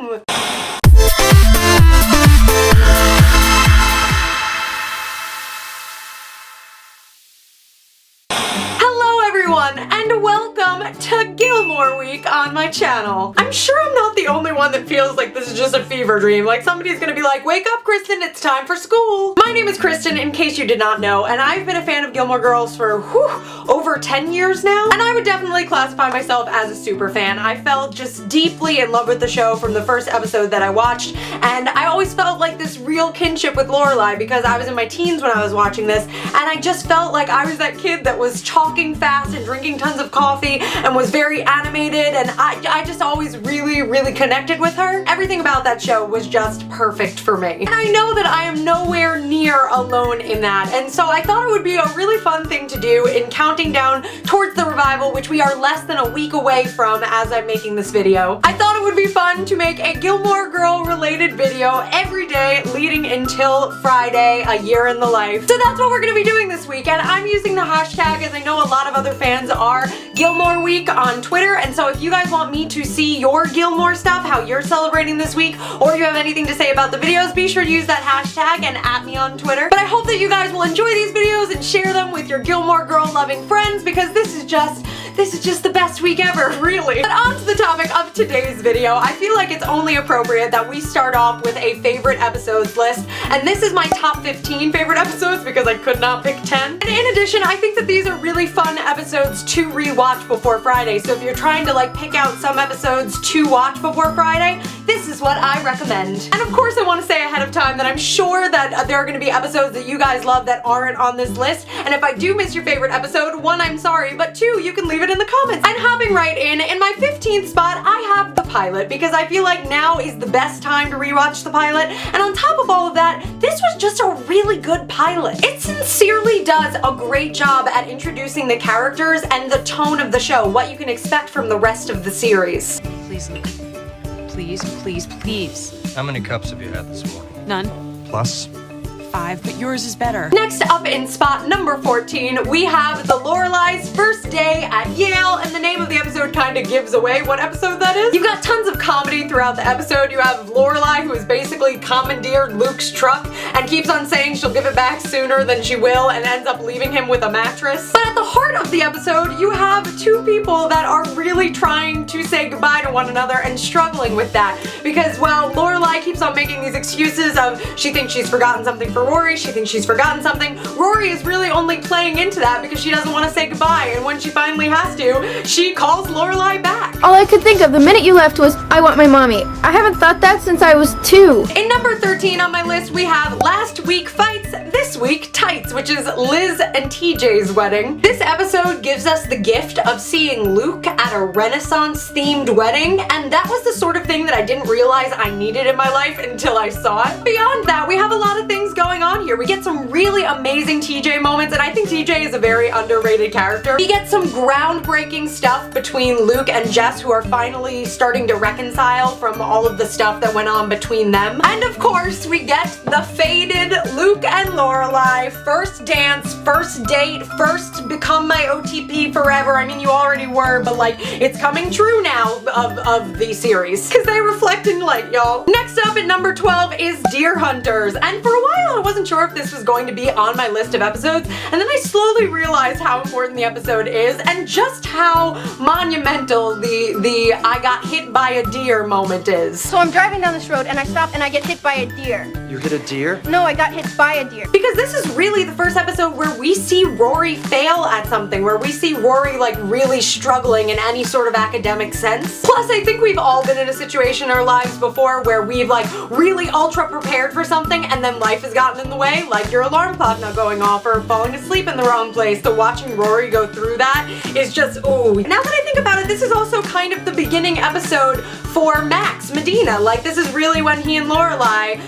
Boom! And welcome to Gilmore Week on my channel. I'm sure I'm not the only one that feels like this is just a fever dream. Like somebody's gonna be like, wake up Kristen, it's time for school. My name is Kristen, in case you did not know, and I've been a fan of Gilmore Girls for over 10 years now, and I would definitely classify myself as a super fan. I felt just deeply in love with the show from the first episode that I watched, and I always felt like this real kinship with Lorelai because I was in my teens when I was watching this, and I just felt like I was that kid that was talking fast and drinking tons of coffee and was very animated, and I just always really connected with her. Everything about that show was just perfect for me. And I know that I am nowhere near alone in that, and so I thought it would be a really fun thing to do in counting down towards the revival, which we are less than a week away from as I'm making this video. I thought it would be fun to make a Gilmore Girl related video every day leading until Friday, a year in the life. So that's what we're gonna be doing this week, and I'm using the hashtag, as I know a lot of other fans are, Gilmore Week on Twitter, and so if you guys want me to see your Gilmore stuff, how you're celebrating this week, or you have anything to say about the videos, be sure to use that hashtag and @ me on Twitter. But I hope that you guys will enjoy these videos and share them with your Gilmore Girl loving friends, because this is just the best week ever, really. But on to the topic of today's video. I feel like it's only appropriate that we start off with a favorite episodes list, and this is my top 15 favorite episodes because I could not pick 10. And in addition, I think that these are really fun episodes to rewatch before Friday, so if you're trying to like pick out some episodes to watch before Friday, this is what I recommend. And of course I want to say ahead of time that I'm sure that there are going to be episodes that you guys love that aren't on this list, and if I do miss your favorite episode, one, I'm sorry, but two, you can leave it in the comments. And hopping right in my 15th spot, I have the pilot, because I feel like now is the best time to rewatch the pilot, and on top of all of that, this was just a really good pilot. It sincerely does a great job at introducing the characters and the tone of the show, what you can expect from the rest of the series. Please, Luke. Please. How many cups have you had this morning? None. Plus? 5, but yours is better. Next up in spot number 14, we have the Lorelai's first day at Yale, and the name of the episode kind of gives away what episode that is. You've got tons of comedy throughout the episode. You have Lorelai, who has basically commandeered Luke's truck and keeps on saying she'll give it back sooner than she will and ends up leaving him with a mattress. But at the heart of the episode, you have two people that are really trying to say goodbye to one another and struggling with that, because while Lorelai keeps on making these excuses of she thinks she's forgotten something for Rory, she thinks she's forgotten something, Rory is really only playing into that because she doesn't want to say goodbye, and when she finally has to, she calls Lorelai back. All I could think of the minute you left was, I want my mommy. I haven't thought that since I was 2. In number 13 on my list, we have Last Week Fights, This Week Tights, which is Liz and TJ's wedding. This episode gives us the gift of seeing Luke at a Renaissance-themed wedding, and that was the sort of thing that I didn't realize I needed in my life until I saw it. Beyond that, we have a lot of things going on here. We get some really amazing TJ moments, and I think TJ is a very underrated character. We get some groundbreaking stuff between Luke and Jess, who are finally starting to reconcile from all of the stuff that went on between them. And of course, we get the faded Luke and Lorelai, first dance, first date, first become my OTP forever. I mean, you already were, but like, it's coming true now of the series, because they reflect in light, y'all. Next up at number 12 is Deer Hunters, and for a while I wasn't sure if this was going to be on my list of episodes, and then I slowly realized how important the episode is and just how monumental the I got hit by a deer moment is. So I'm driving down this road and I stop and I get hit by a deer. You hit a deer? No, I got hit by a deer. Because this is really the first episode where we see Rory fail at something, where we see Rory like really struggling in any sort of academic sense. Plus, I think we've all been in a situation in our lives before where we've like really ultra prepared for something and then life has gotten in the way, like your alarm clock not going off or falling asleep in the wrong place. So watching Rory go through that is just, ooh. Now that I think about it, this is also kind of the beginning episode for Max Medina. Like, this is really when he and Lorelai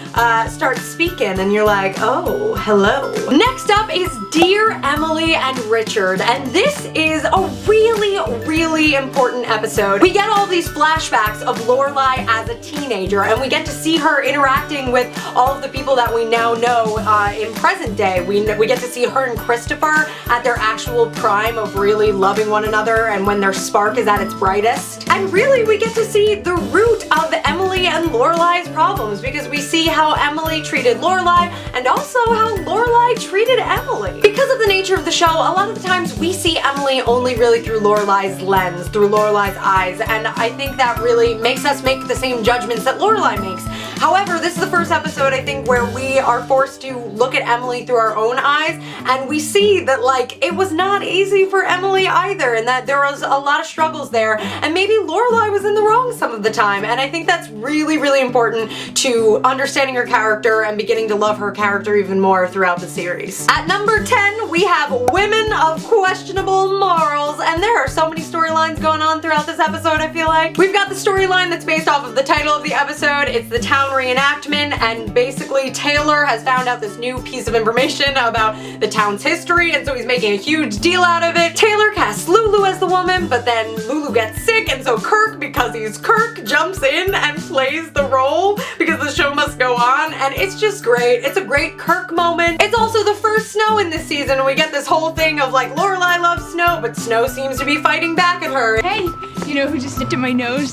start speaking and you're like, oh, hello. Next up is Dear Emily and Richard, and this is a really important episode. We get all these flashbacks of Lorelai as a teenager, and we get to see her interacting with all of the people that we now know in present day. We get to see her and Christopher at their actual prime of really loving one another and when their spark is at its brightest. And really, we get to see the root of Emily and Lorelai's problems, because we see how Emily treated Lorelai and also how Lorelai treated Emily. Because of the nature of the show, a lot of the times we see Emily only really through Lorelai's lens, through Lorelai's eyes, and I think that really makes us make the same judgments that Lorelai makes. However, this is the first episode, I think, where we are forced to look at Emily through our own eyes, and we see that, like, it was not easy for Emily either, and that there was a lot of struggles there, and maybe Lorelai was in the wrong some of the time, and I think that's really important to understanding her character and beginning to love her character even more throughout the series. At number 10, we have women of questionable morals, and there are so many storylines going on throughout this episode, I feel like. We've got the storyline that's based off of the title of the episode. It's the town reenactment, and basically Taylor has found out this new piece of information about the town's history, and so he's making a huge deal out of it. Taylor casts Lulu as the woman, but then Lulu gets sick, and so Kirk, because he's Kirk, jumps in and plays the role because the show must go on, and it's just great. It's a great Kirk moment. It's also the first snow in this season, and we get this whole thing of like Lorelai loves snow, but Snow seems to be fighting back at her. Hey, you know who just nipped in my nose?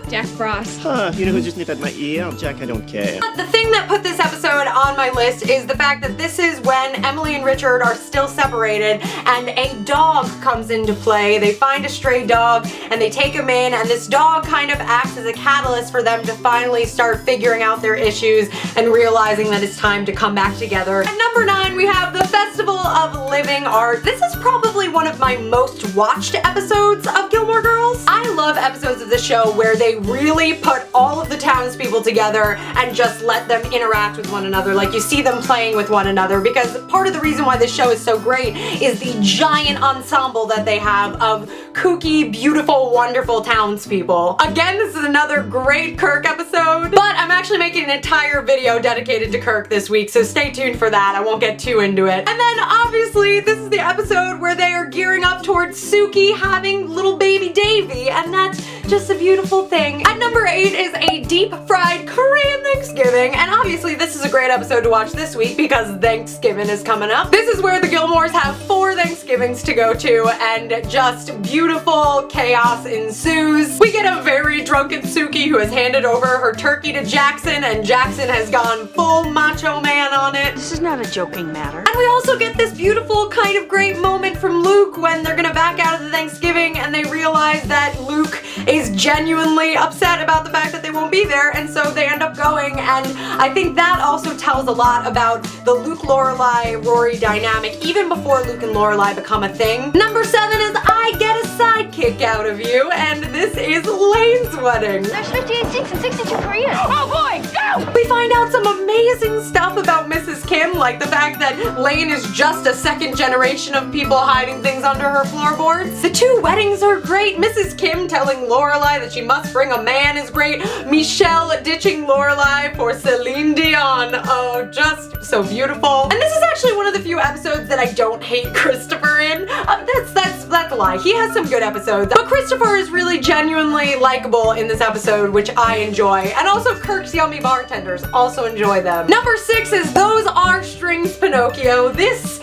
Jack Frost. Huh, you know who just nipped at my ear? Jack, I don't care. The thing that put this episode on my list is the fact that this is when Emily and Richard are still separated and a dog comes into play. They find a stray dog and they take him in, and this dog kind of acts as a catalyst for them to finally start figuring out their issues and realizing that it's time to come back together. At number 9, we have the Festival of Living Art. This is probably one of my most watched episodes of Gilmore Girls. I love episodes of the show where they really put all of the townspeople together and just let them interact with one another. Like, you see them playing with one another, because part of the reason why this show is so great is the giant ensemble that they have of kooky, beautiful, wonderful townspeople. Again, this is another great Kirk episode, but I'm actually making an entire video dedicated to Kirk this week, so stay tuned for that. I won't get too into it. And then obviously this is the episode where they are gearing up towards Suki having little baby Davy, and that's just a beautiful thing. At number 8 is a deep fried Korean Thanksgiving, and obviously this is a great episode to watch this week because Thanksgiving is coming up. This is where the Gilmores have 4 Thanksgivings to go to, and just beautiful chaos ensues. We get a very drunken Suki who has handed over her turkey to Jackson, and Jackson has gone full macho man on it. This is not a joking matter. And we also get this beautiful kind of great moment from Luke when they're gonna back out of the Thanksgiving and they realize that Luke is genuinely upset about the fact that they won't be there, and so they end up going, and I think that also tells a lot about the Luke, Lorelai, Rory dynamic even before Luke and Lorelai become a thing. Number 7 is I Get a Sidekick Out of You, and this is Lane's wedding. There's 58 seats and 62 Koreans. Oh boy, go! We find out some amazing stuff about Mrs. Kim, like the fact that Lane is just a second generation of people hiding things under her floorboards. The 2 weddings are great. Mrs. Kim telling Lorelai that she must bring a man is great. Michelle ditching Lorelai for Celine Dion. Oh, just so beautiful. And this is actually one of the few episodes that I don't hate Christopher in. That's a lie. He has some good episodes, but Christopher is really genuinely likable in this episode, which I enjoy. And also Kirk's yummy bartenders, also enjoy them. Number 6 is Those Are Strings Pinocchio. This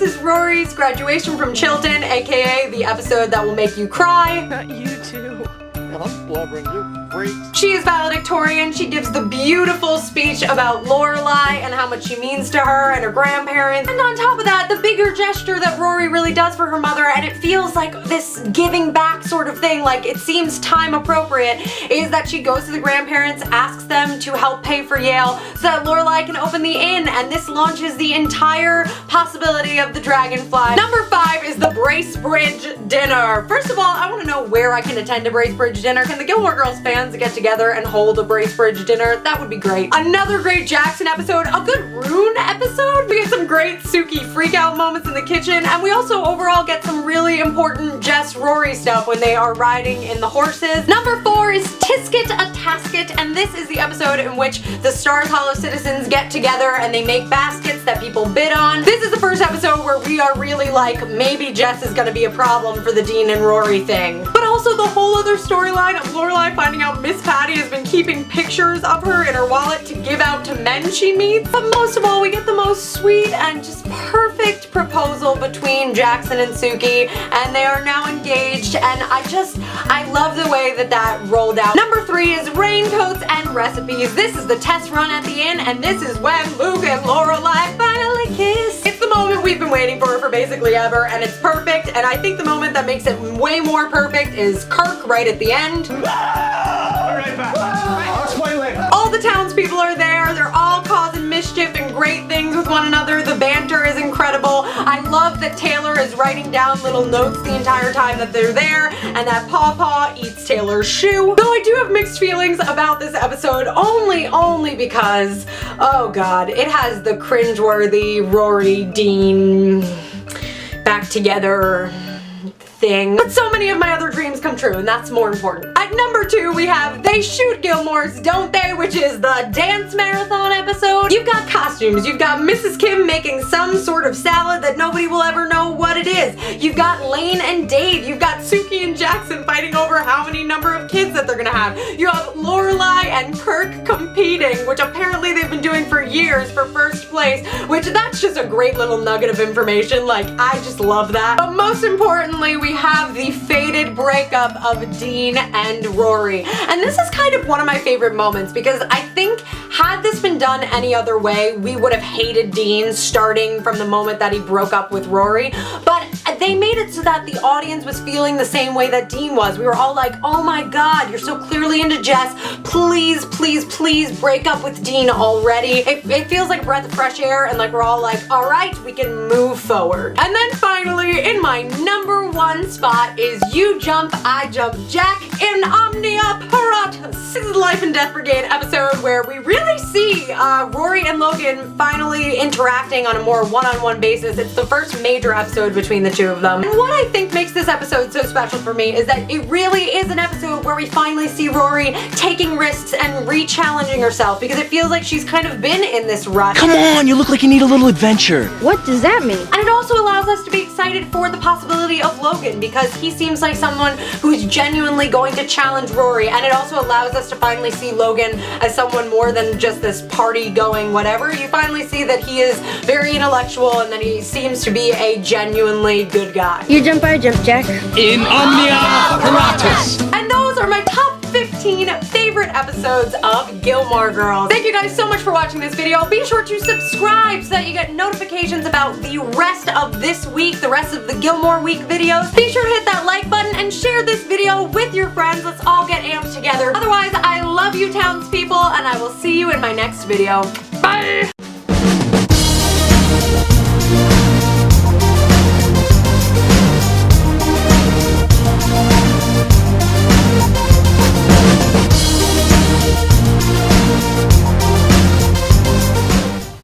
is Rory's graduation from Chilton, aka the episode that will make you cry. You too. I'm blubbering, you freak. She is valedictorian. She gives the beautiful speech about Lorelai and how much she means to her and her grandparents. And on top of that, the bigger gesture that Rory really does for her mother, and it feels like this giving back sort of thing, like it seems time appropriate, is that she goes to the grandparents, asks them to help pay for Yale so that Lorelai can open the inn, and this launches the entire possibility of the Dragonfly. Number 5 is the Bracebridge dinner. First of all, I want to know where I can attend a Bracebridge dinner. Can the Gilmore Girls fans get together and hold a Bracebridge dinner? That would be great. Another great Jackson episode, a good Rune episode. We get some great Suki freakout moments in the kitchen, and we also overall get some really important Jess Rory stuff when they are riding in the horses. Number 4 is Tisket a Tasket Basket, and this is the episode in which the Stars Hollow citizens get together and they make baskets that people bid on. This is the first episode where we are really like, maybe Jess is gonna be a problem for the Dean and Rory thing. But also the whole other storyline of Lorelai finding out Miss Patty has been keeping pictures of her in her wallet to give out to men she meets. But most of all, we get the most sweet and just perfect proposal between Jackson and Suki, and they are now engaged, and I love the way that that rolled out. Number 3 is raincoats and recipes. This is the test run at the end, and this is when Luke and Lorelai finally kiss. It's the moment we've been waiting for basically ever, and it's perfect, and I think the moment that makes it way more perfect is Kirk right at the end. All the townspeople are there, they're all causing mischief and great things with one another. The banter is incredible. I love that Taylor is writing down little notes the entire time that they're there, and that Paw Paw eats Taylor's shoe. Though I do have mixed feelings about this episode, only because, oh god, it has the cringeworthy Rory Dean back together thing. But so many of my other dreams come true, and that's more important. At number 2, we have They Shoot Gilmores, Don't They?, which is the dance marathon episode. You've got costumes, you've got Mrs. Kim making some sort of salad that nobody will ever know what it is. You've got Lane and Dave, you've got Suki and Jackson fighting over how many number of kids that they're gonna have. You have Lorelai and Kirk competing, which apparently they've been doing for years for first place, which that's just a great little nugget of information. Like, I just love that. But most importantly, we have the fated breakup of Dean and Rory. And this is kind of one of my favorite moments because I think had this been done any other way, we would have hated Dean starting from the moment that he broke up with Rory. But they made it so that the audience was feeling the same way that Dean was. We were all like, oh my god, you're so clearly into Jess. Please, please, please break up with Dean already. It feels like a breath of fresh air, and like we're all like, alright, we can move forward. And then finally, in my number 1 spot is You Jump, I Jump, Jack in Omnia Paratus. This is the Life and Death Brigade episode where we really see Rory and Logan finally interacting on a more one-on-one basis. It's the first major episode between the two of them. And what I think makes this episode so special for me is that it really is an episode where we finally see Rory taking risks and re-challenging herself, because it feels like she's kind of been in this rut. Come on, you look like you need a little adventure. What does that mean? And it also allows us to be excited for the possibility of Logan, because he seems like someone who's genuinely going to challenge Rory, and it also allows us to finally see Logan as someone more than just this party-going whatever. You finally see that he is very intellectual and that he seems to be a genuinely good guy. You jump, I jump, Jack. In Omnia Paratus. And those are my top 15 favorite episodes of Gilmore Girls. Thank you guys so much for watching this video. Be sure to subscribe so that you get notifications about the rest of this week, the rest of the Gilmore Week videos. Be sure to hit that like button and share this video with your friends. Let's all get amped together. Otherwise, I love you townspeople, and I will see you in my next video. Bye!